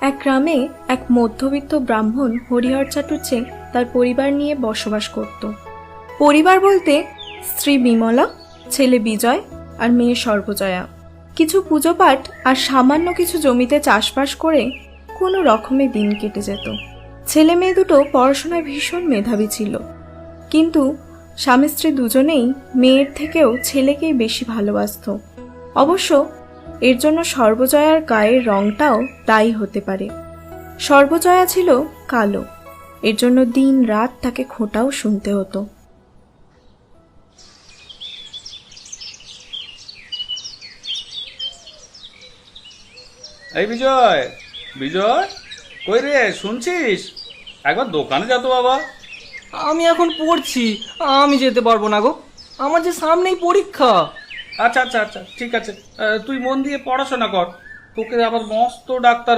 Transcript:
এক গ্রামে এক মধ্যবিত্ত ব্রাহ্মণ হরিহর চাটুর্যে তার পরিবার নিয়ে বসবাস করত। পরিবার বলতে স্ত্রী বিমলা, ছেলে বিজয় আর মেয়ে সর্বজয়া। কিছু পুজোপাঠ আর সামান্য কিছু জমিতে চাষবাস করে কোনো রকমে দিন কেটে যেত। ছেলে মেয়ে দুটো পড়াশোনায় ভীষণ মেধাবী ছিল, কিন্তু স্বামী স্ত্রী দুজনেই মেয়ের থেকেও ছেলেকেই বেশি ভালোবাসত। অবশ্য এর জন্য সর্বজয়ার গায়ের রংটাও দায়ী হতে পারে। সর্বজয়া ছিল কালো, এর জন্য দিন রাত তাকে খোঁটাও শুনতে হতো। এই বিজয়, বিজয় কই রে, শুনছিস? একবার দোকানে যা তো বাবা। আমি এখন পড়ছি, আমি যেতে পারবো না গো, আমার যে সামনেই পরীক্ষা। আচ্ছা আচ্ছা আচ্ছা, ঠিক আছে, তুই মন দিয়ে পড়াশোনা কর, তোকে আবার মস্ত ডাক্তার